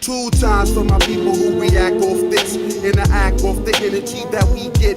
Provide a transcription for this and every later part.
2 times for my people who react off this. Interact off the energy that we get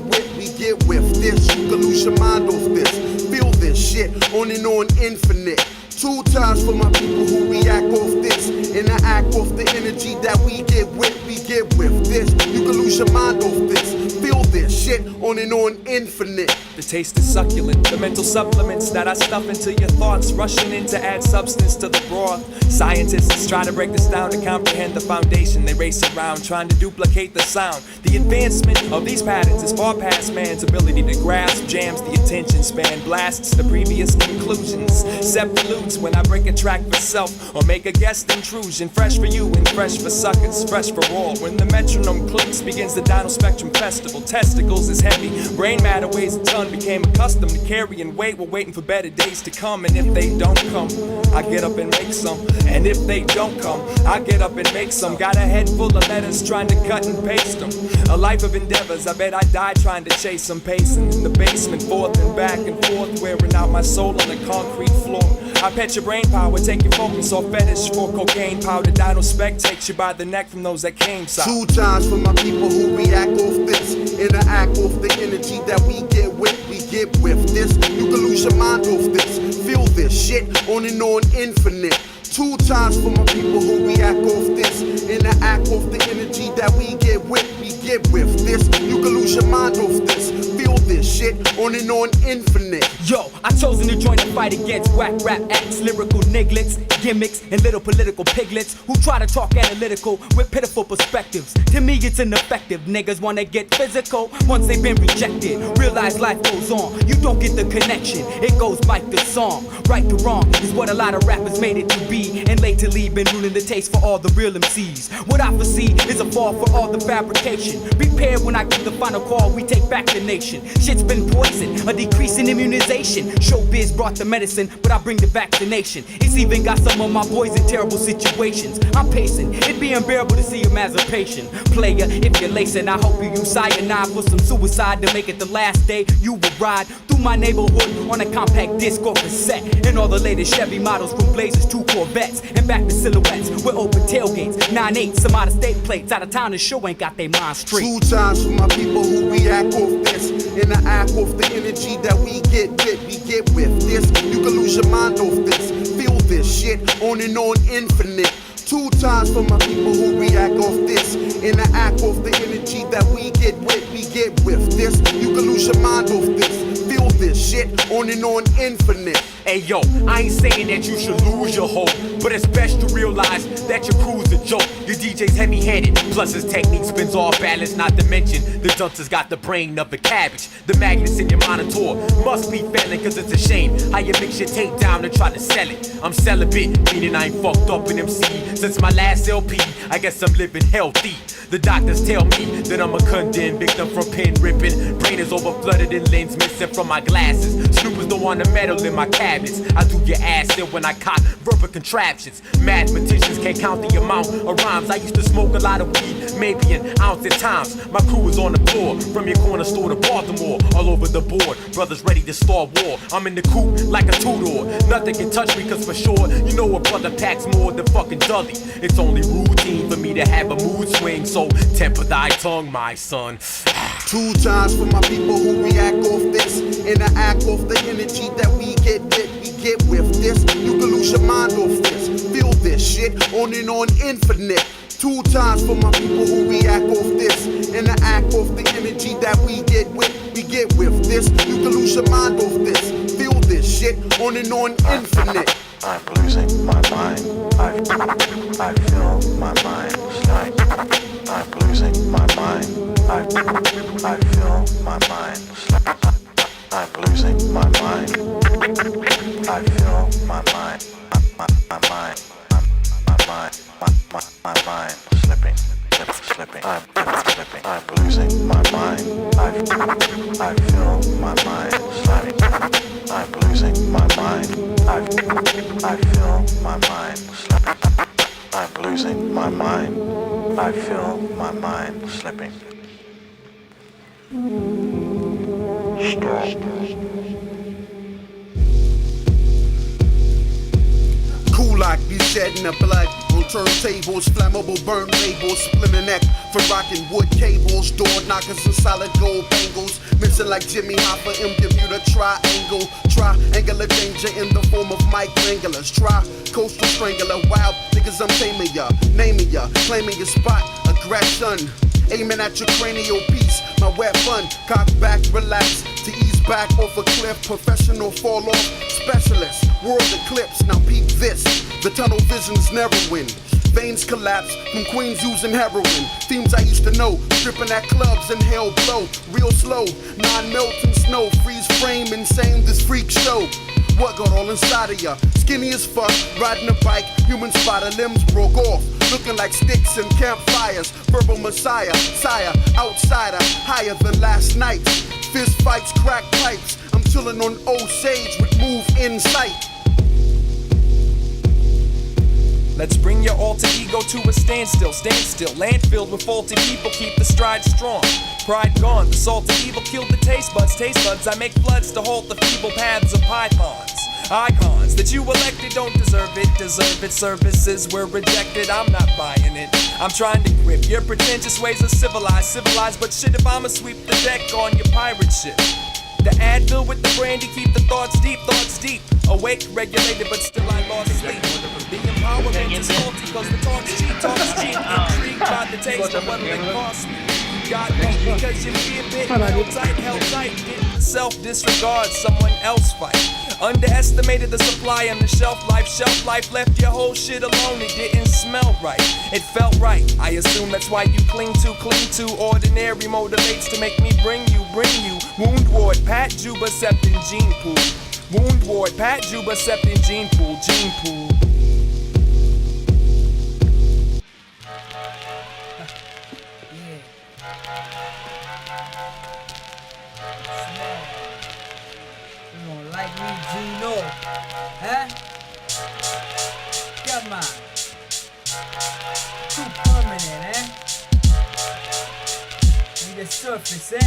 with this. You can lose your mind off this. Feel this shit on and on infinite. 2 times for my people who react off this. Interact off the energy that we get with this. You can lose your mind off this. Feel this shit on and on infinite. The taste is succulent, the mental supplements that I stuff into your thoughts, rushing in to add substance to the broth. Scientists try to break this down to comprehend the foundation. They race around trying to duplicate the sound. The advancement of these patterns is far past man's ability to grasp, jams the attention span, blasts the previous conclusions. Septilutes when I break a track for self or make a guest intrusion. Fresh for you and fresh for suckers, fresh for all. When the metronome clicks, begins the Dynospectrum festival. Testicles is heavy, brain matter weighs a ton. Became accustomed to carrying weight. We're waiting for better days to come. And if they don't come, I get up and make some. And if they don't come, I get up and make some. Got a head full of letters trying to cut and paste them. A life of endeavors, I bet I died trying to chase them. Pacing in the basement, forth and back and forth, wearing out my soul on the concrete floor. I pet your brain power, take your focus off fetish for cocaine powder. Dynospect takes you by the neck from those that came south. 2 times for my people who react off this. Interact off the energy that we get with this. You can lose your mind off this. Feel this shit on and on infinite. 2 times for my people who react off this. Interact off the energy that we get with this. You can lose your mind off this. Feel this shit on and on infinite. Yo, I chosen to join the fight against whack rap acts, lyrical nigglets, gimmicks, and little political piglets who try to talk analytical with pitiful perspectives. To me, it's ineffective. Niggas wanna get physical once they've been rejected. Realize life goes on. You don't get the connection. It goes like the song. Right to wrong is what a lot of rappers made it to be, and lately been ruling the taste for all the real MCs. What I foresee is a fall for all the fabrication. Prepare when I give the final call. We take back the nation. Shit's been poisoned. A decrease in immunization. Showbiz brought the medicine, but I bring the vaccination. It's even got some of my boys in terrible situations. I'm pacing. It'd be unbearable to see him as a patient. Player, if you're lacing, I hope you use cyanide for some suicide to make it the last day you will ride through my neighborhood on a compact disc or cassette. And all the latest Chevy models from Blazers to Corvettes. And back to silhouettes with open tailgates. 9/8, some out of state plates. Out of town, the show ain't got their mind straight. 2 times for my people who react off this. Interact off the energy that we get with this. You can lose your mind off this. Feel this shit on and on infinite. 2 times for my people who react off this. Interact off the energy that we get with this. You can lose your mind off this. Feel this shit on and on infinite. Hey yo, I ain't saying that you should lose your hope, but it's best to realize that your crew's a joke. Your DJ's heavy-handed, plus his technique spins off balance. Not to mention, the duncer's got the brain of a cabbage. The magnets in your monitor must be failing, cause it's a shame how you mix your tape down and try to sell it. I'm celibate, meaning I ain't fucked up in MC since my last LP. I guess I'm living healthy. The doctors tell me that I'm a condemned victim from pen ripping. Brain is overflooded and lens missing from my glasses. Snoopers don't want to meddle in my cabinets. I do your ass in when I cock verbal contraptions. Mathematicians can't count the amount of rhymes. I used to smoke a lot of weed, maybe an ounce at times. My crew is on the floor, from your corner store to Baltimore, all over the board. Brothers ready to start war. I'm in the coop like a two-door. Nothing can touch me, cause for sure, you know a brother packs more than fucking Dudley. It's only routine for me to have a mood swing, so temper thy tongue, my son. 2 times for my people who react off this. Interact off the energy that we get with this. You can lose your mind off this. Feel this shit on and on infinite. 2 times for my people who react off this. Interact off the energy that we get with this. You can lose your mind off this. Feel this shit on and on infinite. I'm losing my mind. I feel my mind slide. I'm losing my mind. I feel my mind slide. I'm losing my mind. I feel my mind. My mind slipping. I'm slipping. I'm losing my mind. I feel my mind sliding. I'm losing my mind. I feel my mind slipping. I'm losing my mind. I feel my mind slipping. Stop. Cool like be shedding the blood on turntables, flammable burn labels, split a neck for rocking wood cables, door knockers and solid gold bangles, missing like Jimmy Hoffa in Bermuda Triangle, triangular danger in the form of Mike Wranglers, coastal strangler, wild niggas I'm taming ya, naming ya, claiming your spot, aggression, aiming at your cranial piece, my weapon, cock back, relax, to ease back off a cliff, professional fall off, specialist, world eclipse, now peep this, the tunnel vision's narrowing, veins collapse from queens using heroin, themes I used to know, stripping at clubs, inhale blow, real slow, non-melting snow, freeze frame, insane this freak show, what got all inside of ya, skinny as fuck, riding a bike, human spider, limbs broke off, looking like sticks and campfires, verbal messiah, sire, outsider, higher than last night, fist fights, crack pipes, I'm chilling on Osage with move in sight. Let's bring your alter ego to a standstill, land filled with faulty people, keep the stride strong. Pride gone, the salt of evil killed the taste buds, I make floods to halt the feeble paths of pythons. Icons that you elected don't deserve it, services were rejected, I'm not buying it. I'm trying to grip your pretentious ways of civilized, but shit if I'ma sweep the deck on your pirate ship. The Advil with the brandy keep the thoughts deep, awake, regulated, but still I lost sleep. The empowerment is faulty cause the talk's cheap, intrigued by the taste of what it costs me. Got me because you be a bit held tight, didn't self-disregard, someone else fight. Underestimated the supply and the shelf life left your whole shit alone, it didn't smell right, it felt right, I assume that's why you cling to ordinary motivates to make me bring you, wound ward, Pat Juba, Septin, Gene Pool, wound ward, Pat Juba, Septin, Gene Pool. Like me, Gino, huh? Come on. Too permanent, eh? On the surface, eh?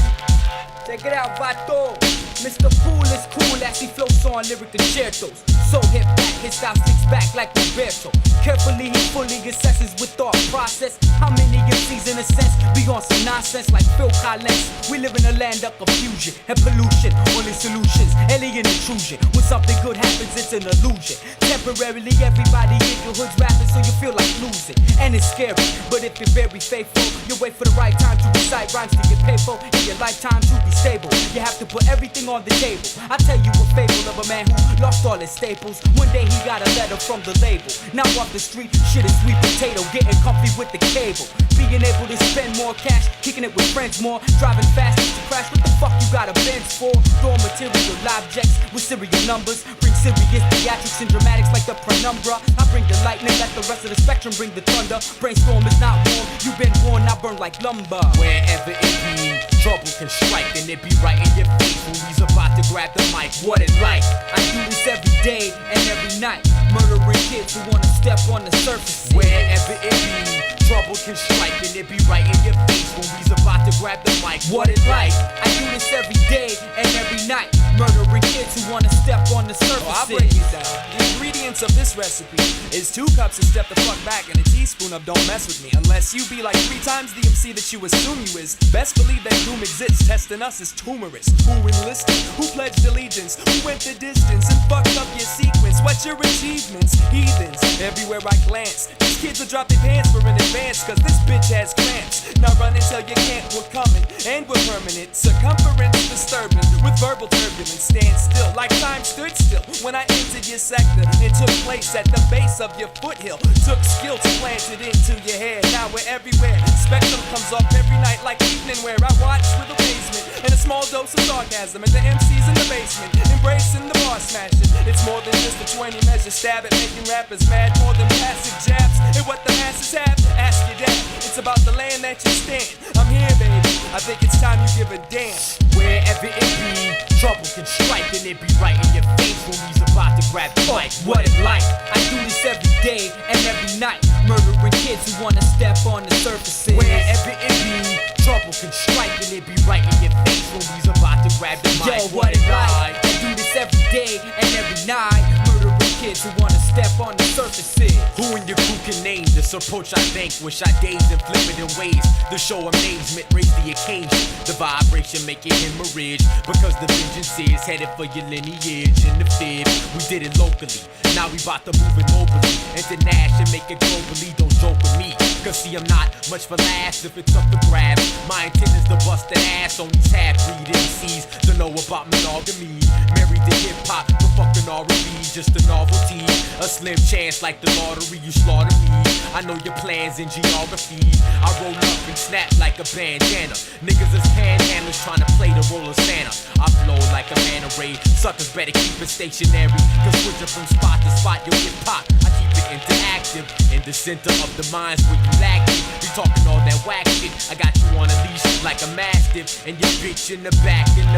Check it out, Vato. Mr. Pool is cool as he floats on lyric concertos. So hip back, his style sticks back like Roberto. Carefully, he fully assesses with thought process. How many MCs in a sense be on some nonsense like Phil Collins? We live in a land of confusion and pollution. Only solutions, alien intrusion. When something good happens, it's an illusion. Temporarily, everybody in your hood's rapping, so you feel like losing. And it's scary, but if you're very faithful, you wait for the right time to recite rhymes to get paid for. In your lifetime to be stable, you have to put everything on the table. I tell you a fable of a man who lost all his staples. One day he got a letter from the label. Now off the street, shit is sweet potato, getting comfy with the cable. Being able to spend more cash, kicking it with friends more. Driving fast to crash, what the fuck you got a Benz for? Raw material objects with serial numbers. Bring serious theatrics and dramatics like the penumbra. I bring the lightning, let the rest of the spectrum bring the thunder. Brainstorm is not warm, you've been worn, I burn like lumber. Wherever it be, trouble can strike, and it be right in your face when we's about to grab the mic. What it like? I do this every day and every night, murdering kids who wanna step on the surface. Wherever it be, trouble can strike, and it be right in your face when we's about to grab the mic. What it like? I do this every day and every night, murdering kids who wanna step on the surface. I'll break it down. The ingredients of this recipe is 2 cups of step the fuck back and a teaspoon of don't mess with me. Unless you be like 3 times the MC that you assume you is. Best believe that doom exists. Testing us is tumorous. Who enlisted? Who pledged allegiance? Who went the distance and fucked up your sequence? What's your achievements? Heathens. Everywhere I glance, these kids will drop their pants for an advance, cause this bitch has cramps. Now run and tell you can't, we're coming, and we're permanent. Circumference disturbing with verbal turbulence. Stand still like time stood still when I entered your sector. It took place at the base of your foothill. Took skill to plant it into your head. Now we're everywhere. Spectrum comes off every night like evening wear. I watch with amazement and a small dose of sarcasm. And the MC's in the basement, embracing the bar smashing. It's more than just a 20 measure stab at making rappers mad. More than passive jabs and what the masses have. Ask your dad. It's about the land that you stand. I'm here, baby. I think it's time you give a damn. Wherever it be, trouble can strike, and it be right in your face when we's about to grab the mic. What it like? I do this every day and every night, murdering kids who wanna step on the surfaces. Wherever it be, trouble can strike, and it be right in your face when we's about to grab the mic. Yo, what it like? I do this every day and every night, murdering kids who wanna step on the surfaces. Who in your crew can name this approach I vanquish? I daze and flip it in ways to show amazement, raise the occasion. The vibration make it hemorrhage, because the vengeance is headed for your lineage. In the fib, we did it locally, now we bout to move it globally. International, make it globally, don't joke with me, cause see I'm not much for last if it's up to grab. My intent is to bust an ass on these half-breed MCs to know about monogamy. Married to hip-hop, but fucking R&B, just a novelty. A slim chance like the lottery, you slaughter me. I know your plans in geography. I roll up and snap like a bandana. Niggas is panhandlers trying to play the role of Santa. I flow like a manta ray. Suckers better keep it stationary, cause switching from spot to spot you'll get popped. I keep it interactive in the center of the minds where you lack it. You talking all that whack shit, I got you on a leash like a mastiff, and your bitch in the back giving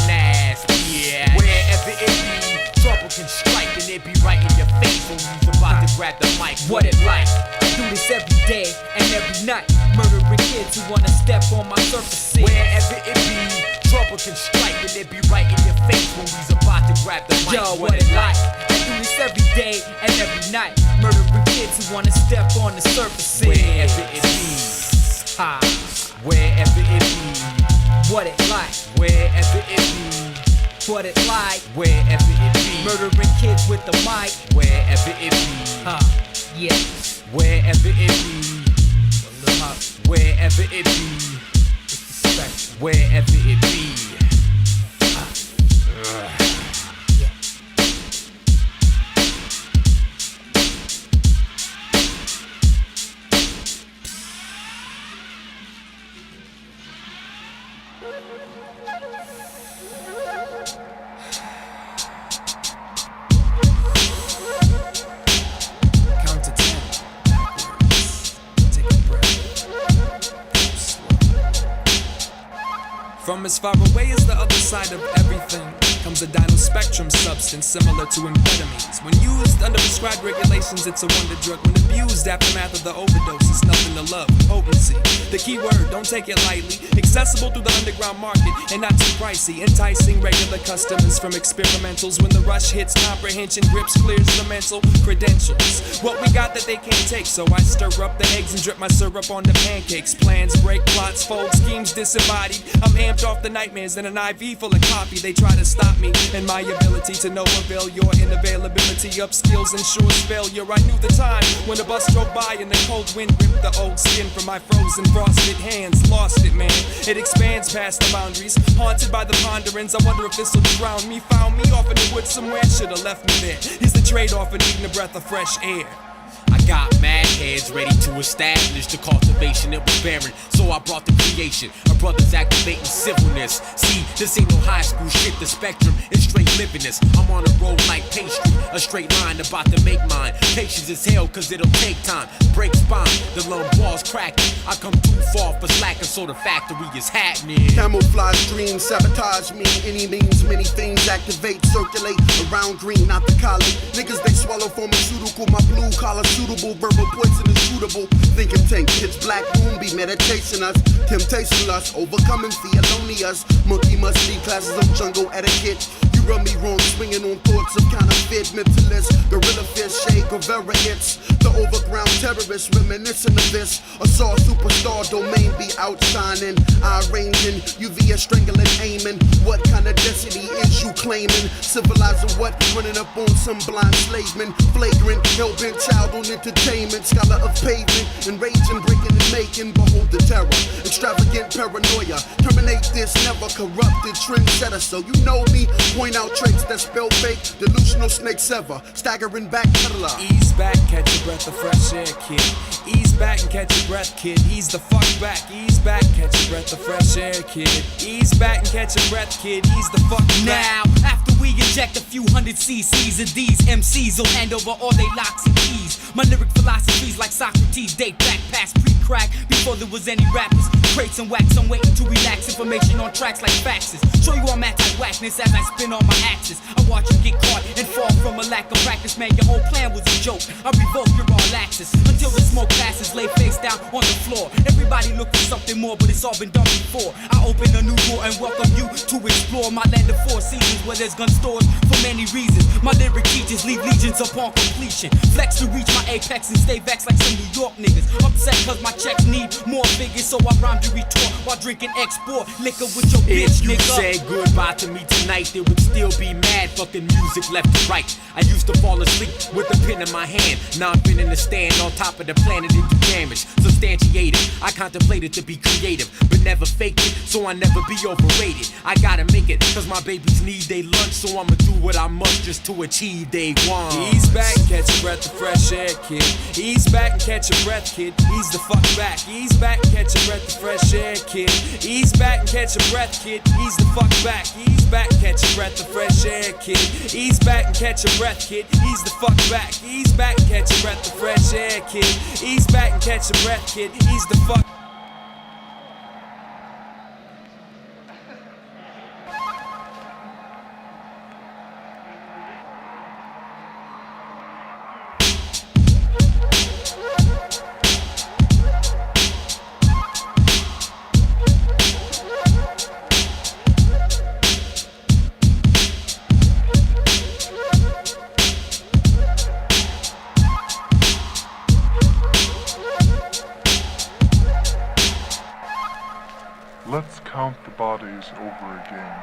ass. Yeah, wherever it be, trouble can strike and it be right in your face when you's about to grab the mic. What it like? I do this every day and every night, murdering kids who wanna step on my surfaces. Wherever it be, trouble can strike and it be right in your face when we's about to grab the mic. Yo, what it like? I do this every day and every night, murdering kids who wanna step on the surfaces. Wherever it be, ha. Wherever it be, what it like? Wherever it be, what it like? Wherever it be, murdering kids with the mic. Wherever it be, yeah. Wherever it be, wherever it be, wherever it be. Count to 10. Take a breath. From as far away as the other side of everything comes a Dynospectrum substance similar to amphetamines. When used under prescribed regulations, it's a wonder drug. When abused, aftermath of the overdose, it's nothing to love. Potency, the key word, don't take it lightly. Accessible through the underground market and not too pricey. Enticing regular customers from experimentals. When the rush hits, comprehension grips, clears the mental credentials. What we got that they can't take, so I stir up the eggs and drip my syrup on the pancakes. Plans break, plots fold, schemes disembodied. I'm amped off the nightmares in an IV full of copy. They try to stop me and my ability to no avail. Your inavailability of skills ensures failure. I knew the time when a bus drove by and the cold wind ripped the old skin from my frozen frosted hands. Lost it, man. It expands past the boundaries. Haunted by the ponderings, I wonder if this'll drown me. Found me off in the woods somewhere, should've left me there. Is the trade-off in needing a breath of fresh air. I got mad heads ready to establish the cultivation it was barren, so I brought the creation. Our brothers activating civilness. See, this ain't no high school shit, the spectrum is straight livingness. I'm on a roll like pastry, a straight line about to make mine. Patience is hell cause it'll take time. Break spine, the lump walls cracking. I come too far for slacking, so the factory is happening. Camouflage dreams, sabotage me. Any means, many things activate, circulate around green, not the college. Niggas they swallow pharmaceutical, my blue collar suitable, verbal poison is shootable. Think and tank, pitch black room be meditation us, temptation lust, overcoming Theolonius. Monkey must need classes of jungle etiquette. You rub me wrong, swinging on thoughts of counterfeit mentalist. Gorilla fish, shade, Guevara hits. The overground terrorist reminiscent of this. A saw superstar domain be outshining. I arranging, UV strangling, aiming. What kind of destiny is you claiming? Civilizing what? Running up on some blind slaveman. Flagrant, hell-bent child on entertainment. Scholar of pavement, enraging, breaking and making. Behold the terror, extravagant paranoia. Terminate this never corrupted trendsetter. So you know me, point out traits that spell fake. Delusional snakes ever, staggering back peddler. Ease back, catch a breath of fresh air, kid. Ease back and catch your breath, kid. Ease the fuck back. Ease back, catch a breath of fresh air, kid. Ease back and catch your breath, kid. Ease the fuck back. Now, after we inject a few hundred cc's of these MCs will hand over all they locks and keys. My lyric philosophies like Socrates date back past pre-crack before there was any rappers. Crates and wax, I'm waiting to relax. Information on tracks like faxes. Show you I'm anti-whackness as I spin on my axis. I watch you get caught and fall from a lack of practice. Man, your whole plan was a joke. I revoke your all access until the smoke passes. Lay face down on the floor. Everybody look for something more, but it's all been done before. I open a new door and welcome you to explore my land of four seasons where there's gun stores for many reasons. My lyric teachers leave legions upon completion. Flex to reach my apex and stay vexed like some New York niggas. Upset cause my checks need more figures, so I rhyme to retort while drinking export liquor with your bitch, If you nigga. said goodbye to me tonight, there would still be mad fucking music left to write. I used to fall asleep with a pen in my hand. Now I've been in the stand on top of the planet and do damage. Substantiated, I contemplated to be creative, but never fake it, so I never be overrated. I gotta make it, cause my babies need their lunch, so I'ma do what I must just to achieve they want. Ease back and catch a breath of fresh air, kid. Ease back and catch a breath, kid. Ease the fuck back. Ease back and catch a breath of fresh air, kid. Ease back and catch a breath, kid. Ease the fuck back. Ease back and catch a breath of fresh air, kid. Ease back and catch a breath, kid. Ease the fuck back. Ease back and catch a breath of fresh air, kid. Ease back and catch a breath, kid. Ease the fuck. Let's count the bodies over again.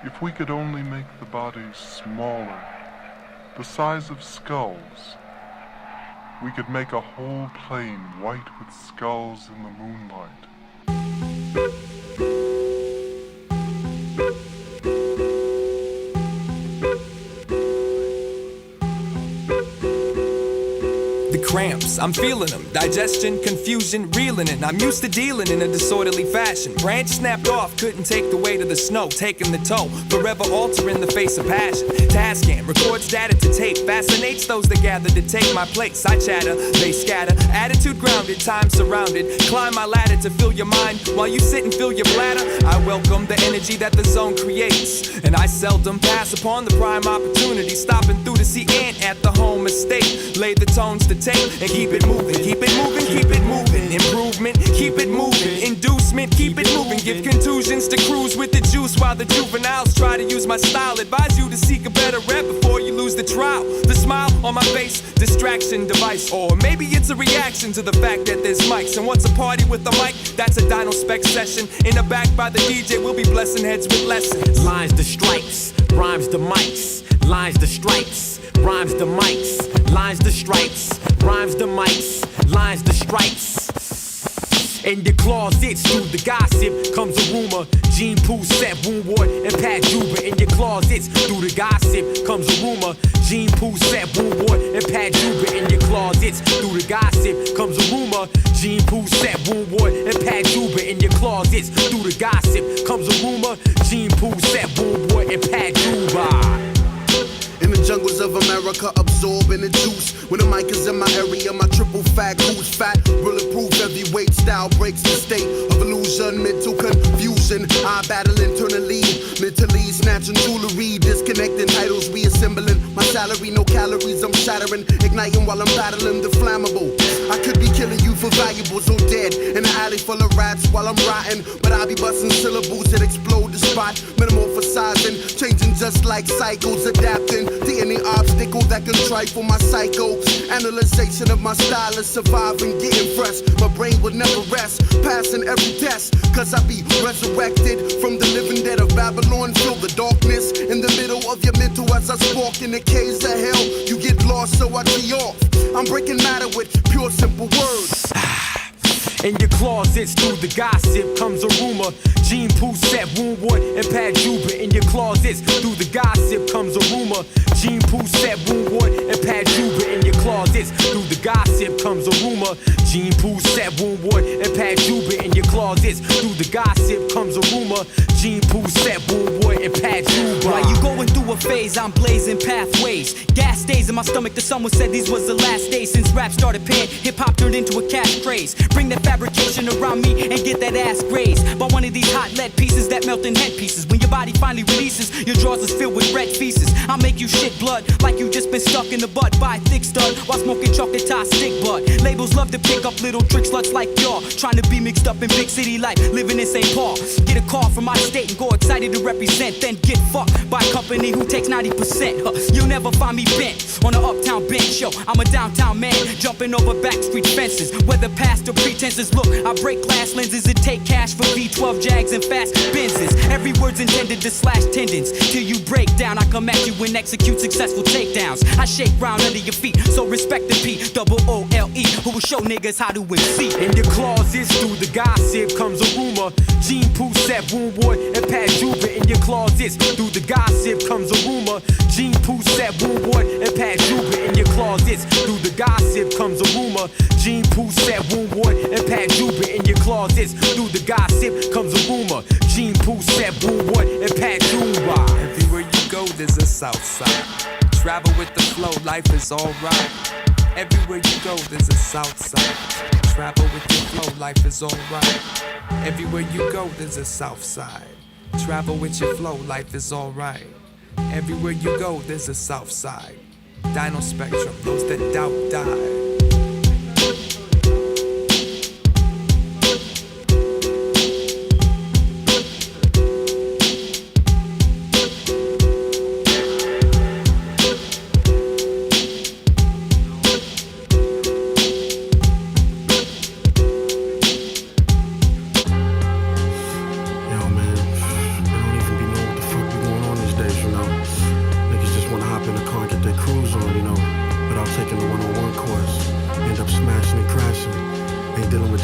If we could only make the bodies smaller, the size of skulls, we could make a whole plain white with skulls in the moonlight. Cramps, I'm feeling them. Digestion, confusion, reeling in. I'm used to dealing in a disorderly fashion. Branch snapped off, couldn't take the weight of the snow, taking the toe, forever altering the face of passion. Tascam records data to tape, fascinates those that gather to take my place. I chatter, they scatter, attitude grounded, time surrounded. Climb my ladder to fill your mind while you sit and fill your bladder. I welcome the energy that the zone creates, and I seldom pass upon the prime opportunity. Stopping through to see Ant at the home estate, lay the tones to tape. And keep it moving, keep it moving, keep it moving. Improvement, keep it moving. Inducement, keep it moving. Give contusions to cruise with the juice while the juveniles try to use my style. Advise you to seek a better rep before you lose the trial. The smile on my face, distraction device. Or maybe it's a reaction to the fact that there's mics. And what's a party with a mic? That's a Dynospectrum session. In the back by the DJ, we'll be blessing heads with lessons. Lines the stripes, rhymes the mics. Lines the stripes, rhymes the mics. Lines the stripes, rhymes the mics. Lines the stripes. In your closets, through the gossip comes a rumor. Gene Pooh, Seth Woundward, and Pat Juba. In your closets, through the gossip comes a rumor. Gene Pooh, Seth Woundward, and Pat Juba. In your closets, through the gossip comes a rumor. Gene Pooh, Seth Woundward, and Pat Juba. In your closets, through the gossip comes a rumor. Gene Pooh, Seth Woundward, and Pat Juba. In the jungles of America, absorbing the juice. When the mic is in my area, my triple fat goose fat. Bulletproof, heavyweight style breaks the state of illusion, mental confusion. I battle internally, mentally snatching jewelry, disconnecting titles, reassembling my salary. No calories, I'm shattering, igniting while I'm battling the flammable. I could be killing you for valuables or dead in an alley full of rats while I'm rotting, but I be busting syllables that explode the spot, metamorphosizing, changing just like cycles, adapting to any obstacle that can trifle my psycho. Analyzation of my style is surviving, getting fresh. My brain will never rest, passing every test, cause I be resurrected from the living dead of Babylon. Feel the darkness in the middle of your mental as I spark in the caves of hell. You get lost, so I tee off. I'm breaking matter with pure simple words. In your closets, through the gossip comes a rumor. Gene Pooh, Seth Woundward, and Pat Juba. In your closets, through the gossip comes a rumor. Gene Pooh, Seth Woundward, and Pat Juba. In your closets, through the gossip comes a rumor. Gene Pooh, Seth Woundward, and Pat Juba. In your closets, through the gossip comes a rumor. Gene Pooh, Seth Woundward, and Pat Juba. While you going through a phase, I'm blazing pathways. Gas stays in my stomach, the someone said these was the last days since rap started paying. Hip-hop turned into a cash craze. Bring that fabrication around me and get that ass grazed by one of these hot lead pieces that melt in head pieces. When your body finally releases, your drawers is filled with red feces. I'll make you shit blood like you just been stuck in the butt by a thick stud. while smoking chocolate tie stick bud. Labels love to pick up little trick sluts like y'all, trying to be mixed up in big city life, living in St. Paul. Get a call from my state and go excited to represent, then get fucked by a company who takes 90%. You'll never find me bent on an uptown bench, yo. I'm a downtown man, jumping over backstreet fences. Whether past or pretenses, look, I break glass lenses and take cash for V12 Jags and fast Benzes. Every word's intended to slash tendons till you break down. I come at you and execute successful takedowns. I shake round under your feet, so respect the P-O-O-L-E, who will show niggas how to MC. In your closets, through the gossip comes a rumor. Gene Pooh said Woonward and Pat Juba. In your closets, through the gossip comes a rumor. Gene Pooh said Woonward and Pat Juba. In your closets, through the gossip comes a rumor. Gene Pooh said Woonward and Pat Juba. In your closets, through the gossip comes a rumor. Gene Pooh said Woonward and Pat Juba. Everywhere you go, there's a south side. Travel with the flow, life is alright. Everywhere you go, there's a south side. Travel with the flow, life is alright. Everywhere you go, there's a south side. Travel with your flow, life is alright. Everywhere you go, there's a south side. Dynospectrum, those that doubt die.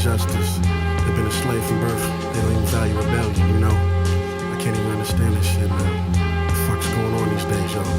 Justice. They've been a slave from birth. They don't even value rebellion, you know? I can't even understand this shit, man. What the fuck's going on these days, y'all?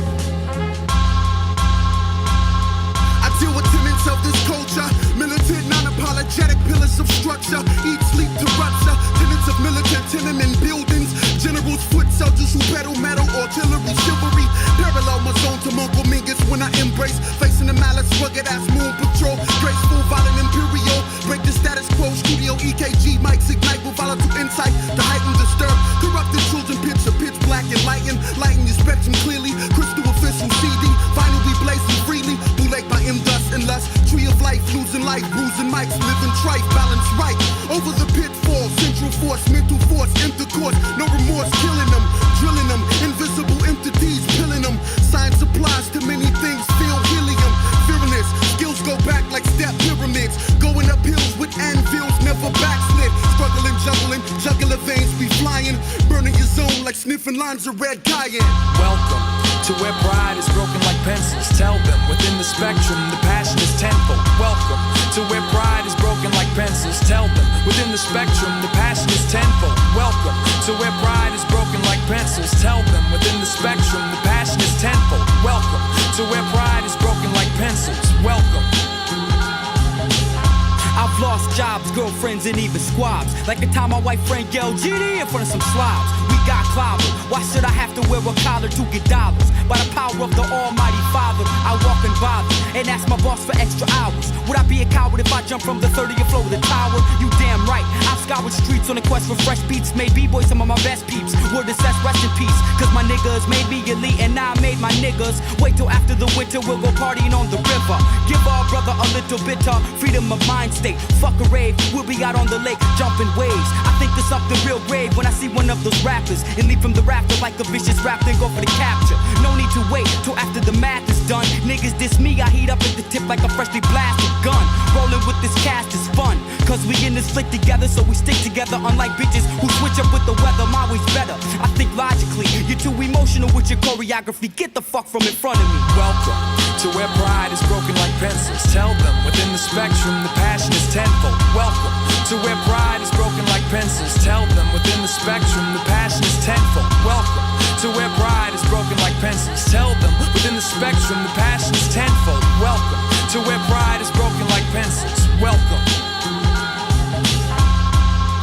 I deal with tenets of this culture, militant, non-apologetic pillars of structure. Eat, sleep to rupture. Tenets of militant tenement buildings. Generals, foot soldiers who pedal metal, artillery, chivalry. Parallel my zone to Monko Mingus when I embrace. Facing the malice, rugged ass moon patrol. Graceful, violent, imperial. Break the status quo, studio EKG, mics ignite with volatile insight. The heightened, disturb, corrupted children, picture pitch black and lighten your spectrum clearly. Crystal official CD, vinyl be blazing freely. Bootleg by M-Dust and Lust. Tree of life, losing life, bruising mics, living trife, balance right. Over the pitfall, central force, mental force, intercourse, no remorse, killing them, drilling them, invisible entities, killing them. Science applies to many things, feel helium, fearless. Skills go back like step pyramids, going up hills with anvils, never backslid. Struggling, juggler veins be flying, burning your zone like sniffing lines of red cayenne. Welcome to where pride is broken like pencils. Tell them within the spectrum, the passion is tenfold. Welcome to where pride is broken like pencils. Tell them within the spectrum, the passion is tenfold. Welcome to where pride is broken like pencils. Tell them within the spectrum, the passion is tenfold. Welcome to where pride is broken like pencils. Welcome. I've lost jobs, girlfriends, and even squabs. Like the time my white friend yelled GD in front of some slobs. We got clobbered. Why should I have to wear a collar to get dollars? By the power of the Almighty Father, I walk and bother and ask my boss for extra hours. Would I be a coward if I jumped from the 30th floor of the tower? You damn right. I've scoured streets on a quest for fresh beats. Made B-boys some of my best peeps. Word is that's rest in peace. Cause my niggas made me elite and now I made my niggas. Wait till after the winter, we'll go partying on the river. Give our brother a little bit of freedom of mind state. Fuck a rave, we'll be out on the lake jumping waves. I think there's something real grave when I see one of those rappers and leap from the rafter like a vicious rap, then go for the capture. No need to wait till after the math is done. Niggas diss me, I heat up at the tip like a freshly blasted gun. Rolling with this cast is fun, cause we in this flick together, so we stick together. Unlike bitches who switch up with the weather, my way's better. I think logically, you're too emotional with your choreography. Get the fuck from in front of me. Welcome to where pride is broken like pencils. Tell them within the spectrum, the passion is tenfold. Welcome to where pride is broken like pencils. Tell them within the spectrum, the passion is tenfold. Welcome to where pride is broken like pencils. Tell them within the spectrum, the passion is tenfold. Welcome to where pride is broken like pencils. Welcome.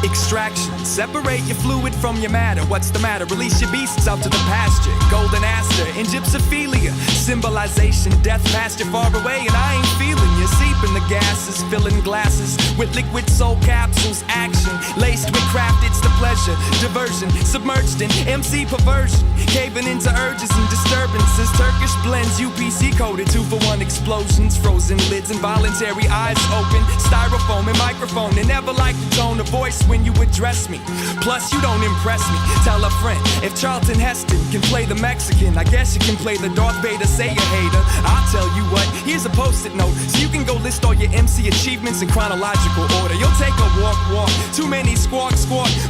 Extraction. Separate your fluid from your matter. What's the matter? Release your beasts out to the pasture. Golden aster in gypsophilia. Symbolization, death past you far away, and I ain't feeling you. Seeping the gases, filling glasses with liquid soul capsules. Action laced with craft, it's the pleasure. Diversion, submerged in MC perversion. Caving into urges and disturbances. Turkish blends, UPC coded, 2-for-1 explosions, frozen lids, involuntary eyes open, styrofoam and microphone. They never like the tone of voice when you address me. Plus, you don't impress me. Tell a friend, if Charlton Heston can play the Mexican, I guess you can play the Darth Vader. Say you hater, I'll tell you what. Here's a post-it note, so you can go list all your MC achievements in chronological order. You'll take a walk, too many squawk,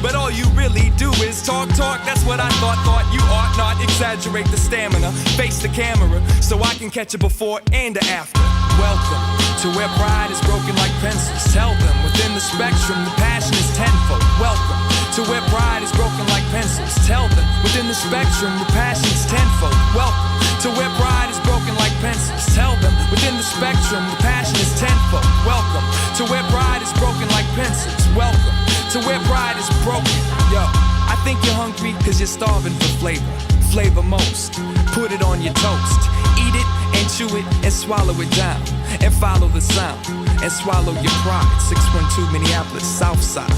but all you really do is talk. That's what I thought. You ought not exaggerate the stamina. Face the camera, so I can catch it before and after. Welcome to where pride is broken like pencils. Tell them within the spectrum, the passion is tenfold. Welcome to where pride is broken like pencils. Tell them within the spectrum, the passion is tenfold. Welcome to where pride is broken like pencils. Tell them within the spectrum, the passion is tenfold. Welcome to where pride is broken like pencils. Welcome to where pride is broken. Yo, I think you're hungry cause you're starving for flavor. Flavor most, put it on your toast. Eat it and chew it and swallow it down. And follow the sound and swallow your pride. 612 Minneapolis, South Side.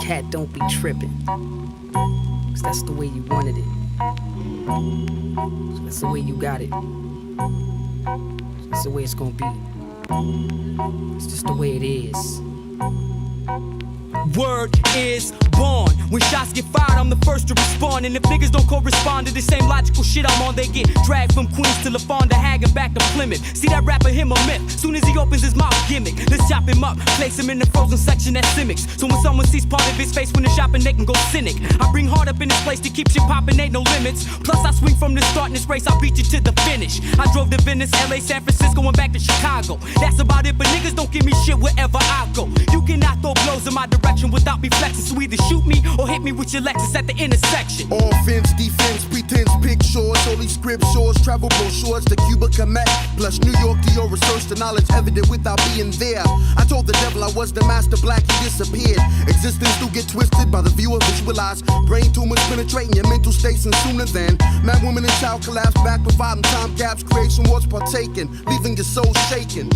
Cat, don't be tripping, 'cause that's the way you wanted it. So that's the way you got it. So that's the way it's gonna be. It's just the way it is. Word is born. When shots get fired, I'm the first to respond. And if niggas don't correspond to the same logical shit I'm on, they get dragged from Queens to LaFonda, Hag and back to Plymouth. See that rapper, him a myth. Soon as he opens his mouth, gimmick. Let's chop him up, place him in the frozen section at Simics. So when someone sees part of his face when they're shopping, they can go cynic. I bring heart up in this place to keep shit popping, ain't no limits. Plus I swing from the start in this race, I'll beat you to the finish. I drove to Venice, LA, San Francisco, and back to Chicago. That's about it, but niggas don't give me shit wherever I go. You cannot throw blows in my direction without me flexing, so either shoot me or hit me with your Lexus at the intersection. Offense, defense, pretense, pictures, holy scriptures, travel brochures to Cuba, Kemet, plus New York, Dior, research the knowledge evident without being there. I told the devil I was the master black, he disappeared. Existence do get twisted by the viewer visualized. Brain tumors penetrating your mental states, and sooner than man, woman, and child collapse back, providing time gaps, creation was partaken, leaving your soul shaken.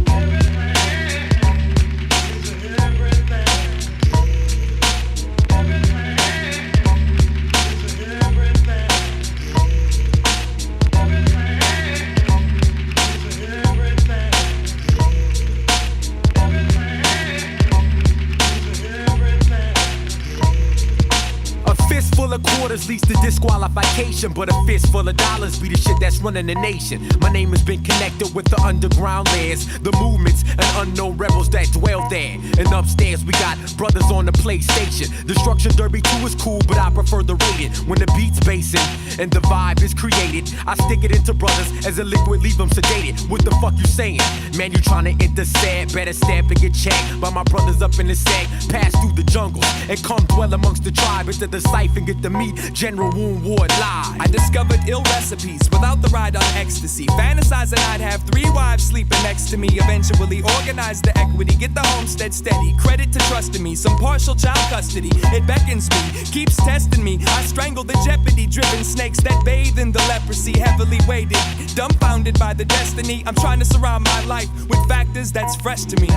Full of quarters leads to disqualification, but a fist full of dollars be the shit that's running the nation. My name has been connected with the underground layers, the movements and unknown rebels that dwell there. And upstairs we got brothers on the PlayStation. Destruction Derby 2 is cool, but I prefer the rated. When the beat's basing and the vibe is created, I stick it into brothers as a liquid, leave them sedated. What the fuck you saying? Man, you tryna intercept, better stamp and get checked by my brothers up in the sack. Pass through the jungle and come dwell amongst the tribe into the cipher and get to meet General Wound Ward live. I discovered ill recipes without the ride on ecstasy. Fantasizing I'd have 3 wives sleeping next to me. Eventually organize the equity, get the homestead steady. Credit to trusting me, some partial child custody. It beckons me, keeps testing me. I strangle the jeopardy-driven snakes that bathe in the leprosy. Heavily weighted, dumbfounded by the destiny. I'm trying to surround my life with factors that's fresh to me.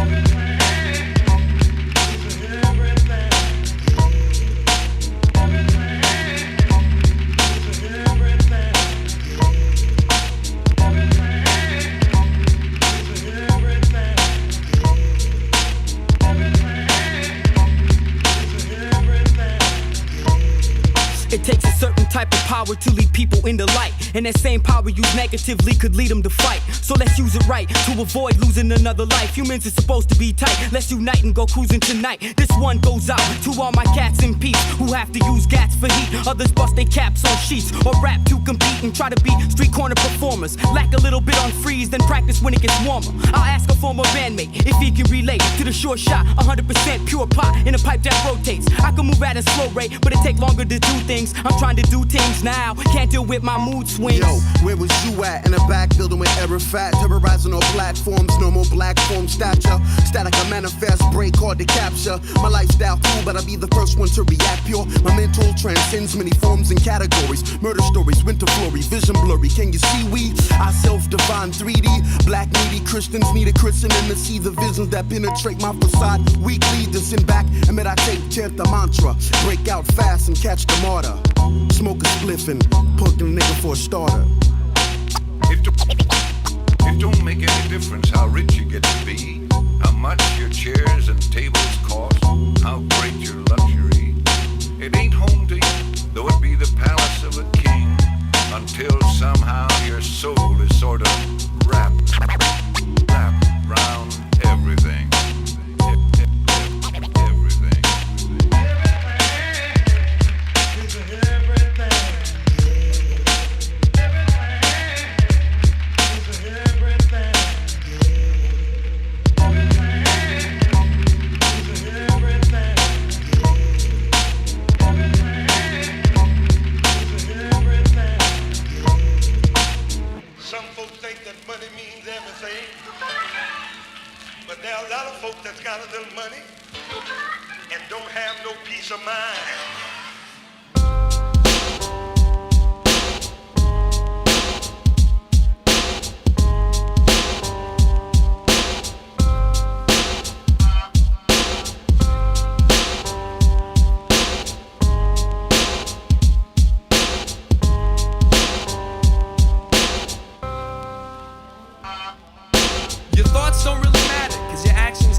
It takes a certain type of power to lead people in the light, and that same power used negatively could lead them to fight. So let's use it right to avoid losing another life. Humans are supposed to be tight. Let's unite and go cruising tonight. This one goes out to all my cats in peace who have to use gats for heat. Others bust their caps on sheets or rap to compete and try to be street corner performers. Lack a little bit on freeze days, then practice when it gets warmer. I'll ask a former bandmate if he can relate to the short shot, 100% pure pot in a pipe that rotates. I can move at a slow rate, but it take longer to do things. I'm trying to do things now, can't deal with my mood swings. Yo, where was you at? In the back building with error fat, terrorizing all platforms, no more black form stature. Static I manifest, break hard to capture. My lifestyle cool, but I'll be the first one to react pure. My mental transcends many forms and categories. Murder stories, winter flurry, vision blurry. Can you see we? I self-define 3D. Black needy Christians need a christening to see the visions that penetrate my facade. Weekly, descend back and meditate, chant the mantra. Break out fast and catch the martyr. Smoke a spliff and punk a nigga for a starter. It don't make any difference how rich you get to be, how much your chairs and tables cost, how great your luxury. It ain't home to you, though it be the palace of a king, until somehow your soul is sort of wrapped round everything. But there are a lot of folks that's got a little money and don't have no peace of mind.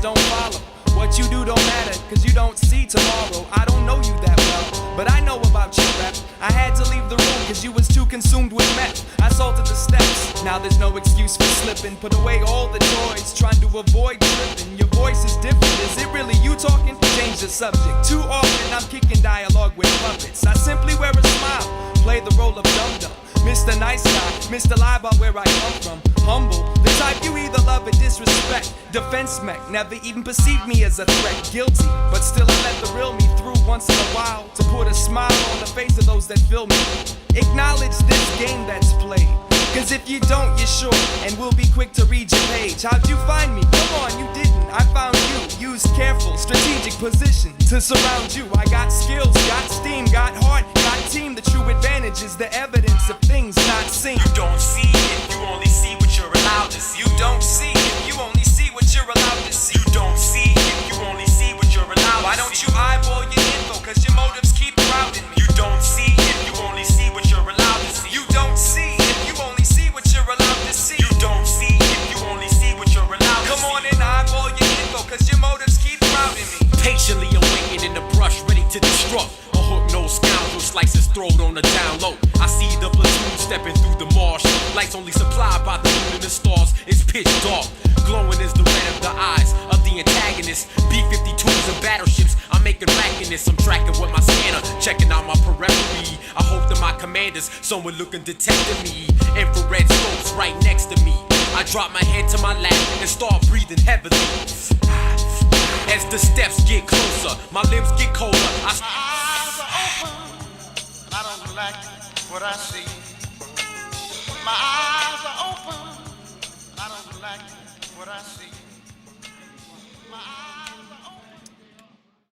Don't follow. What you do don't matter, cause you don't see tomorrow. I don't know you that well, but I know about you, rap. I had to leave the room cause you was too consumed with meth. I salted the steps, now there's no excuse for slipping. Put away all the toys, trying to avoid tripping. Your voice is different, is it really you talking? Change the subject. Too often I'm kicking dialogue with puppets. I simply wear a smile, play the role of dum-dum. Mr. Nice Guy, Mr. Lie about where I come from. Humble, the type you either love or disrespect. Defense mech, never even perceived me as a threat. Guilty, but still I let the real me through once in a while to put a smile on the face of those that feel me. Acknowledge this game that's played, cause if you don't, you're short, and we'll be quick to read your page. How'd you find me? Come on, you didn't. I found you. Use careful, strategic position to surround you. I got skills, got steam, got heart, got team. The true advantage is the evidence of things not seen. You don't see if you only see what you're allowed to see. You don't see if you only see what you're allowed to see. You don't see if you only see what you're allowed to see. Why don't you eyeball your info, cause your motives keep crowding me. You don't see if you only see what you're allowed to see. You don't see if you only see what you're allowed to see. You don't see if you only see what you're allowed to see. Come on and eyeball your info, cause your motives keep crowding me. Patiently I'm waiting in the brush, ready to destruct. A hook-nosed scoundrel slices throat on the down low. I see the platoon stepping through the marsh. Lights only supplied by the moon and the stars. It's pitch dark. Glowing is the red of the eyes of the antagonist. B-52s and battleships, I'm making rackiness. I'm tracking with my scanner, checking out my periphery. I hope that my commanders, someone looking detecting me. Infrared scopes right next to me. I drop my head to my lap and start breathing heavily. As the steps get closer, my limbs get colder. I